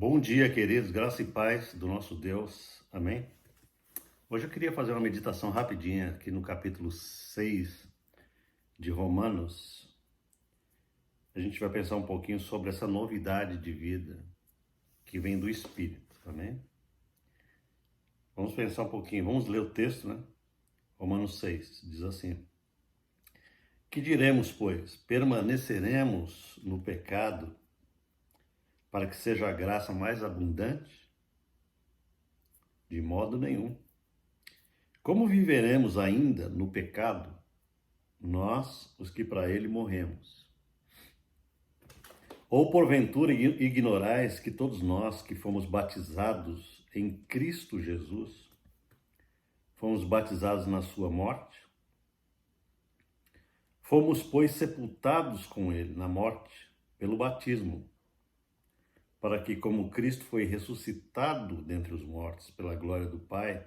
Bom dia, queridos, graça e paz do nosso Deus, amém? Hoje eu queria fazer uma meditação rapidinha aqui no capítulo 6 de Romanos. A gente vai pensar um pouquinho sobre essa novidade de vida que vem do Espírito, amém? Vamos pensar um pouquinho, vamos ler o texto, né? Romanos 6 diz assim: Que diremos, pois? Permaneceremos no pecado para que seja a graça mais abundante? De modo nenhum. Como viveremos ainda no pecado, nós, os que para ele morremos? Ou porventura ignorais que todos nós que fomos batizados em Cristo Jesus, fomos batizados na sua morte? Fomos, pois, sepultados com ele na morte pelo batismo, para que, como Cristo foi ressuscitado dentre os mortos pela glória do Pai,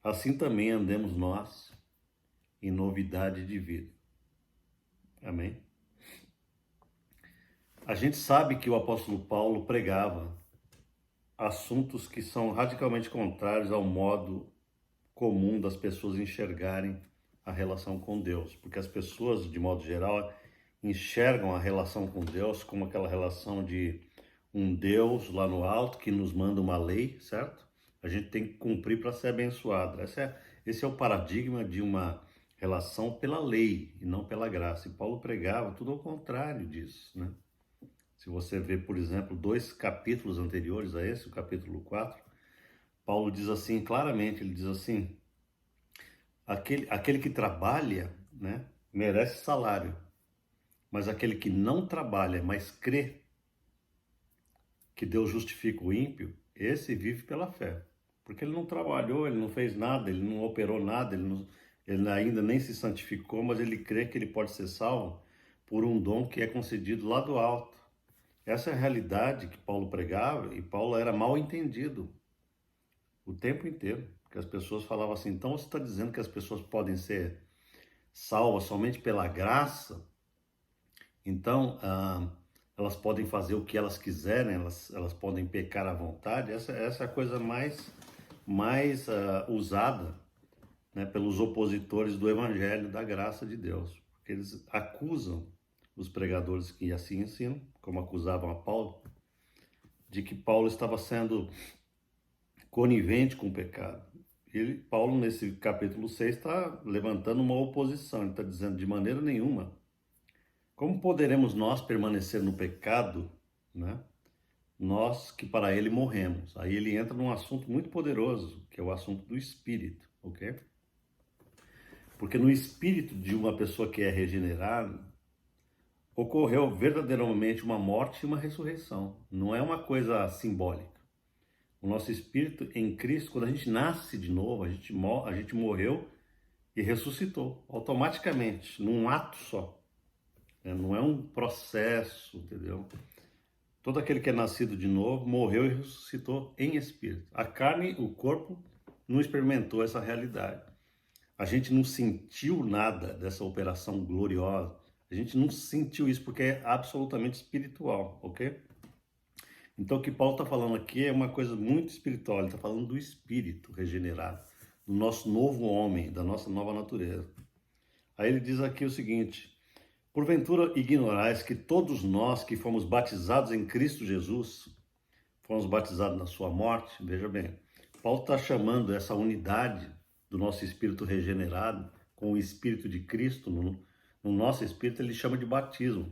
assim também andemos nós em novidade de vida. Amém? A gente sabe que o apóstolo Paulo pregava assuntos que são radicalmente contrários ao modo comum das pessoas enxergarem a relação com Deus, porque as pessoas, de modo geral, enxergam a relação com Deus como aquela relação de um Deus lá no alto que nos manda uma lei, certo? A gente tem que cumprir para ser abençoado. Esse é o paradigma de uma relação pela lei e não pela graça. E Paulo pregava tudo ao contrário disso, né? Se você vê, por exemplo, 2 capítulos anteriores a esse, o capítulo 4, Paulo diz assim claramente, ele diz assim: aquele que trabalha, né, merece salário, mas aquele que não trabalha, mas crê que Deus justifica o ímpio, esse vive pela fé. Porque ele não trabalhou, ele não fez nada, ele não operou nada, ele ainda nem se santificou, mas ele crê que ele pode ser salvo por um dom que é concedido lá do alto. Essa é a realidade que Paulo pregava, e Paulo era mal entendido o tempo inteiro. Porque as pessoas falavam assim: então você está dizendo que as pessoas podem ser salvas somente pela graça? Então elas podem fazer o que elas quiserem, elas podem pecar à vontade? Essa é a coisa mais usada, né, pelos opositores do evangelho da graça de Deus. Porque eles acusam os pregadores que assim ensinam, como acusavam a Paulo, de que Paulo estava sendo conivente com o pecado. Paulo, nesse capítulo 6, está levantando uma oposição. Ele está dizendo: de maneira nenhuma. Como poderemos nós permanecer no pecado, né? Nós que para ele morremos. Aí ele entra num assunto muito poderoso, que é o assunto do espírito, ok? Porque no espírito de uma pessoa que é regenerada, ocorreu verdadeiramente uma morte e uma ressurreição. Não é uma coisa simbólica. O nosso espírito em Cristo, quando a gente nasce de novo, a gente morreu e ressuscitou automaticamente, num ato só. Não é um processo, entendeu? Todo aquele que é nascido de novo morreu e ressuscitou em espírito. A carne, o corpo, não experimentou essa realidade. A gente não sentiu nada dessa operação gloriosa. A gente não sentiu isso porque é absolutamente espiritual, ok? Então o que Paulo está falando aqui é uma coisa muito espiritual. Ele está falando do espírito regenerado, do nosso novo homem, da nossa nova natureza. Aí ele diz aqui o seguinte: porventura ignorais que todos nós que fomos batizados em Cristo Jesus, fomos batizados na sua morte? Veja bem, Paulo está chamando essa unidade do nosso espírito regenerado com o espírito de Cristo no nosso espírito, ele chama de batismo.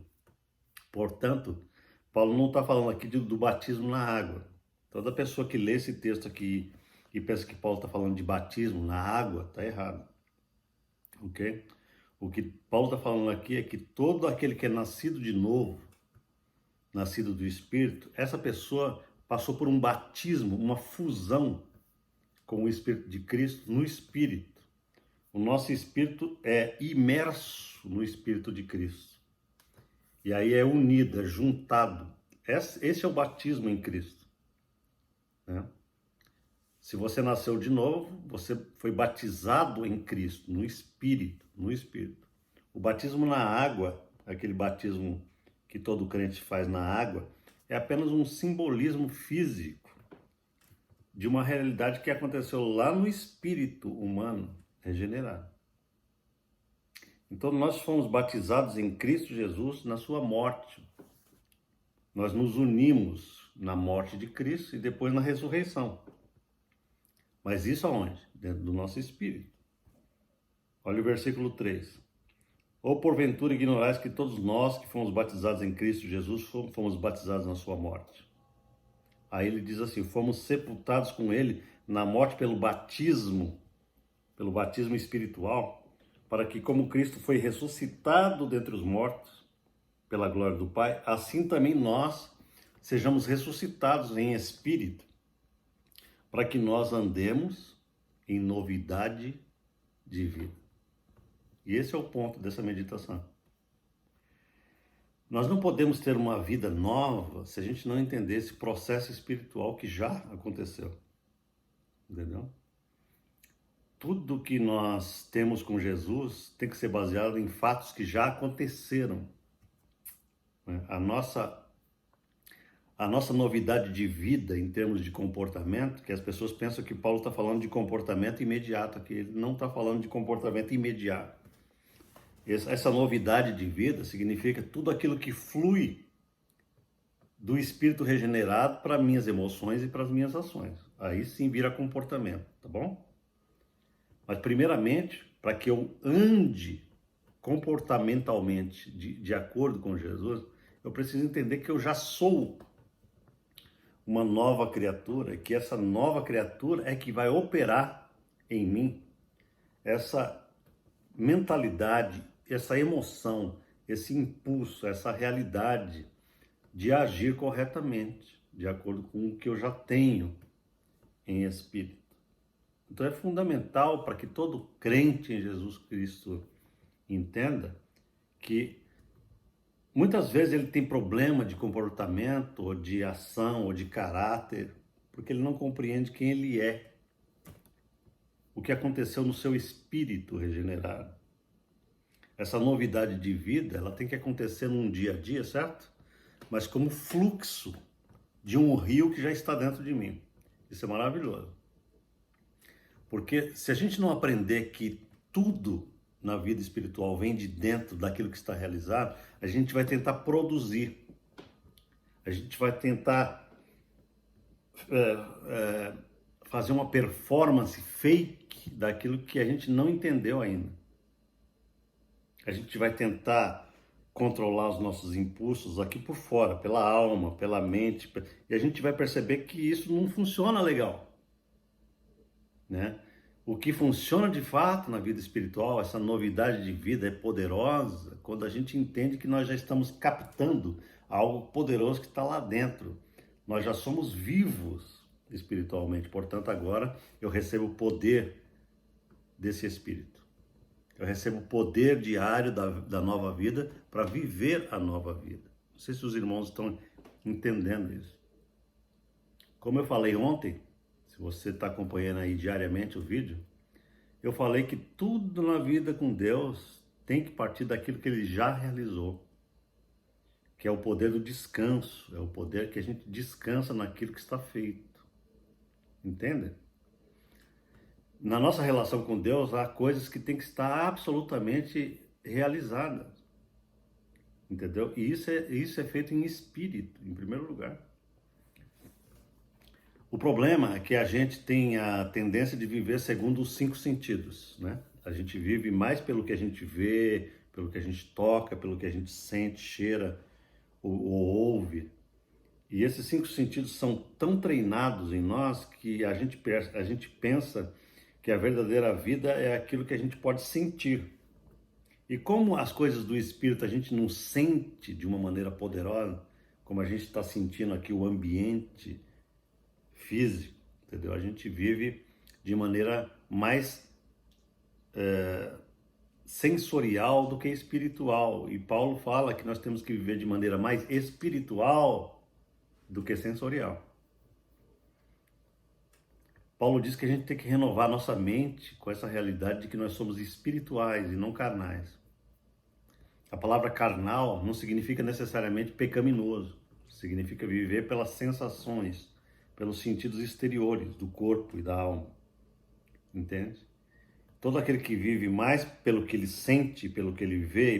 Portanto, Paulo não está falando aqui do batismo na água. Toda pessoa que lê esse texto aqui e pensa que Paulo está falando de batismo na água, está errado. Ok? O que Paulo está falando aqui é que todo aquele que é nascido de novo, nascido do Espírito, essa pessoa passou por um batismo, uma fusão com o Espírito de Cristo no Espírito. O nosso Espírito é imerso no Espírito de Cristo. E aí é unido, é juntado. Esse é o batismo em Cristo, né? Se você nasceu de novo, você foi batizado em Cristo, no Espírito, no Espírito. O batismo na água, aquele batismo que todo crente faz na água, é apenas um simbolismo físico de uma realidade que aconteceu lá no espírito humano regenerado. Então nós fomos batizados em Cristo Jesus na sua morte. Nós nos unimos na morte de Cristo e depois na ressurreição. Mas isso aonde? Dentro do nosso espírito. Olha o versículo 3. Ou porventura ignorais que todos nós que fomos batizados em Cristo Jesus fomos batizados na sua morte. Aí ele diz assim, fomos sepultados com ele na morte pelo batismo espiritual, para que como Cristo foi ressuscitado dentre os mortos, pela glória do Pai, assim também nós sejamos ressuscitados em espírito, para que nós andemos em novidade de vida. E esse é o ponto dessa meditação. Nós não podemos ter uma vida nova se a gente não entender esse processo espiritual que já aconteceu. Entendeu? Tudo que nós temos com Jesus tem que ser baseado em fatos que já aconteceram. A nossa novidade de vida em termos de comportamento, que as pessoas pensam que Paulo está falando de comportamento imediato, que ele não está falando de comportamento imediato. Essa novidade de vida significa tudo aquilo que flui do espírito regenerado para minhas emoções e para as minhas ações. Aí sim vira comportamento, tá bom? Mas primeiramente, para que eu ande comportamentalmente de acordo com Jesus, eu preciso entender que eu já sou uma nova criatura, que essa nova criatura é que vai operar em mim essa mentalidade, essa emoção, esse impulso, essa realidade de agir corretamente, de acordo com o que eu já tenho em espírito. Então é fundamental para que todo crente em Jesus Cristo entenda que muitas vezes ele tem problema de comportamento, ou de ação, ou de caráter, porque ele não compreende quem ele é, o que aconteceu no seu espírito regenerado. Essa novidade de vida, ela tem que acontecer num dia a dia, certo? Mas como fluxo de um rio que já está dentro de mim. Isso é maravilhoso. Porque se a gente não aprender que tudo na vida espiritual vem de dentro daquilo que está realizado, a gente vai tentar produzir. A gente vai tentar fazer uma performance fake daquilo que a gente não entendeu ainda. A gente vai tentar controlar os nossos impulsos aqui por fora, pela alma, pela mente, e a gente vai perceber que isso não funciona legal, né? O que funciona de fato na vida espiritual, essa novidade de vida é poderosa quando a gente entende que nós já estamos captando algo poderoso que está lá dentro. Nós já somos vivos espiritualmente, portanto agora eu recebo o poder desse Espírito. Eu recebo o poder diário da nova vida para viver a nova vida. Não sei se os irmãos estão entendendo isso. Como eu falei ontem, se você está acompanhando aí diariamente o vídeo, eu falei que tudo na vida com Deus tem que partir daquilo que Ele já realizou, que é o poder do descanso, é o poder que a gente descansa naquilo que está feito. Entende? Na nossa relação com Deus, há coisas que têm que estar absolutamente realizadas, entendeu? E isso é feito em espírito, em primeiro lugar. O problema é que a gente tem a tendência de viver segundo os 5 sentidos, né? A gente vive mais pelo que a gente vê, pelo que a gente toca, pelo que a gente sente, cheira ou ouve. E esses 5 sentidos são tão treinados em nós que a gente pensa que a verdadeira vida é aquilo que a gente pode sentir. E como as coisas do Espírito a gente não sente de uma maneira poderosa, como a gente está sentindo aqui o ambiente físico, entendeu? A gente vive de maneira mais sensorial do que espiritual. E Paulo fala que nós temos que viver de maneira mais espiritual do que sensorial. Paulo diz que a gente tem que renovar nossa mente com essa realidade de que nós somos espirituais e não carnais. A palavra carnal não significa necessariamente pecaminoso, significa viver pelas sensações, pelos sentidos exteriores do corpo e da alma, entende? Todo aquele que vive mais pelo que ele sente, pelo que ele vê e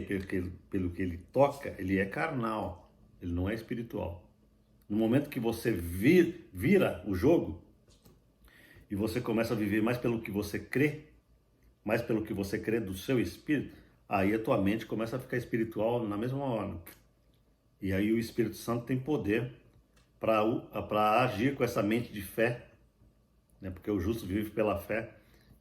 pelo que ele toca, ele é carnal, ele não é espiritual. No momento que você vira o jogo e você começa a viver mais pelo que você crê, mais pelo que você crê do seu espírito, aí a tua mente começa a ficar espiritual na mesma hora. E aí o Espírito Santo tem poder para agir com essa mente de fé, né? Porque o justo vive pela fé.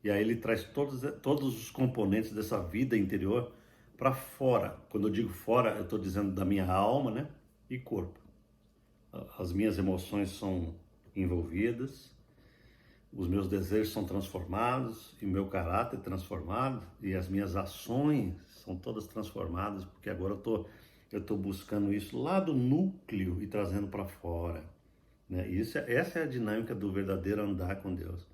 E aí ele traz todos os componentes dessa vida interior para fora. Quando eu digo fora, eu estou dizendo da minha alma, né? E corpo. As minhas emoções são envolvidas, os meus desejos são transformados, e o meu caráter é transformado, e as minhas ações são todas transformadas, porque agora eu tô buscando isso lá do núcleo e trazendo para fora, né? Essa é a dinâmica do verdadeiro andar com Deus.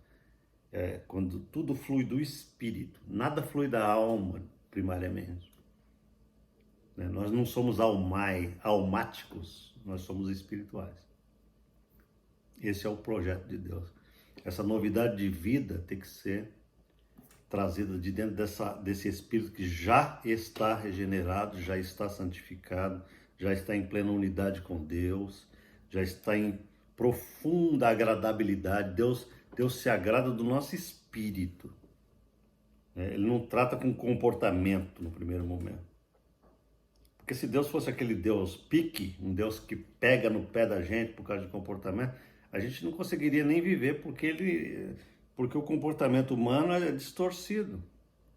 Quando tudo flui do espírito, nada flui da alma, primariamente, né? Nós não somos almáticos, nós somos espirituais. Esse é o projeto de Deus. Essa novidade de vida tem que ser trazida de dentro desse espírito que já está regenerado, já está santificado, já está em plena unidade com Deus, já está em profunda agradabilidade. Deus se agrada do nosso espírito, né? Ele não trata com comportamento no primeiro momento. Porque se Deus fosse aquele Deus pique, um Deus que pega no pé da gente por causa de comportamento, a gente não conseguiria nem viver, porque o comportamento humano é distorcido.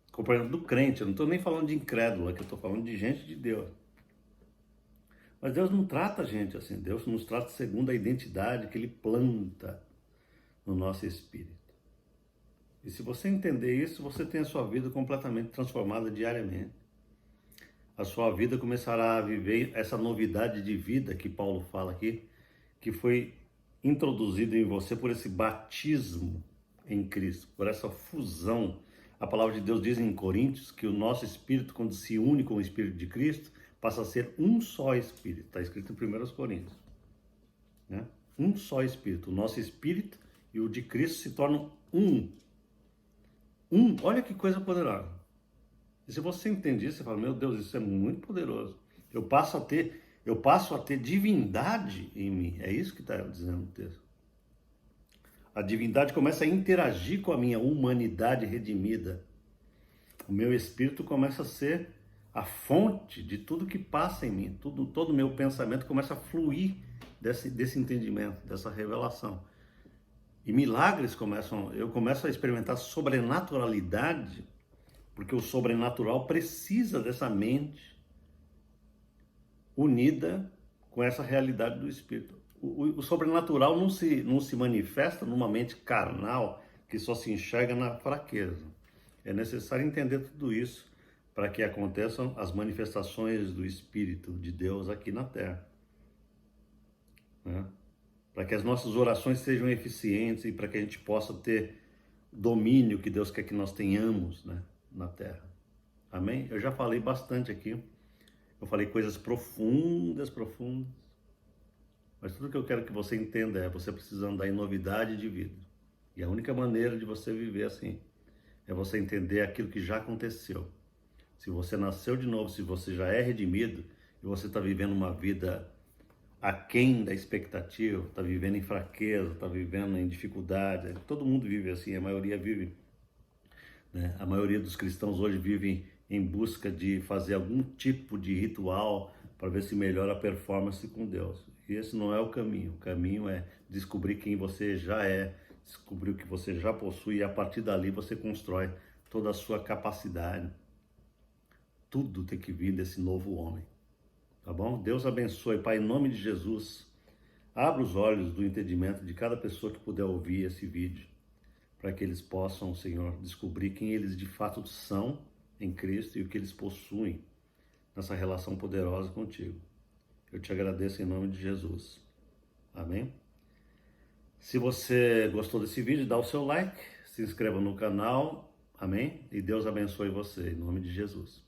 O comportamento do crente, eu não estou nem falando de incrédulo, aqui eu estou falando de gente de Deus. Mas Deus não trata a gente assim, Deus nos trata segundo a identidade que Ele planta no nosso espírito. E se você entender isso, você tem a sua vida completamente transformada diariamente. A sua vida começará a viver essa novidade de vida que Paulo fala aqui, que foi introduzido em você por esse batismo em Cristo, por essa fusão. A palavra de Deus diz em Coríntios que o nosso espírito, quando se une com o espírito de Cristo, passa a ser um só espírito. Está escrito em 1 Coríntios, né? Um só espírito. O nosso espírito e o de Cristo se tornam um. Olha que coisa poderosa. E se você entende isso, você fala, meu Deus, isso é muito poderoso. Eu passo a ter divindade em mim. É isso que está dizendo o texto. A divindade começa a interagir com a minha humanidade redimida. O meu espírito começa a ser a fonte de tudo que passa em mim. Todo o meu pensamento começa a fluir desse entendimento, dessa revelação. E milagres eu começo a experimentar sobrenaturalidade, porque o sobrenatural precisa dessa mente unida com essa realidade do Espírito. O sobrenatural não se manifesta numa mente carnal que só se enxerga na fraqueza. É necessário entender tudo isso para que aconteçam as manifestações do Espírito de Deus aqui na Terra, né? Para que as nossas orações sejam eficientes e para que a gente possa ter domínio que Deus quer que nós tenhamos, né, na Terra. Amém? Eu já falei bastante aqui. Eu falei coisas profundas. Mas tudo que eu quero que você entenda é: você precisa andar em novidade de vida. E a única maneira de você viver assim é você entender aquilo que já aconteceu. Se você nasceu de novo, se você já é redimido e você está vivendo uma vida aquém da expectativa, está vivendo em fraqueza, está vivendo em dificuldade. Todo mundo vive assim, a maioria vive, né? A maioria dos cristãos hoje vivem em busca de fazer algum tipo de ritual para ver se melhora a performance com Deus. E esse não é o caminho. O caminho é descobrir quem você já é, descobrir o que você já possui, e a partir dali você constrói toda a sua capacidade. Tudo tem que vir desse novo homem. Tá bom? Deus abençoe, Pai, em nome de Jesus. Abra os olhos do entendimento de cada pessoa que puder ouvir esse vídeo, para que eles possam, Senhor, descobrir quem eles de fato são em Cristo e o que eles possuem nessa relação poderosa contigo. Eu te agradeço em nome de Jesus. Amém? Se você gostou desse vídeo, dá o seu like, se inscreva no canal. Amém? E Deus abençoe você, em nome de Jesus.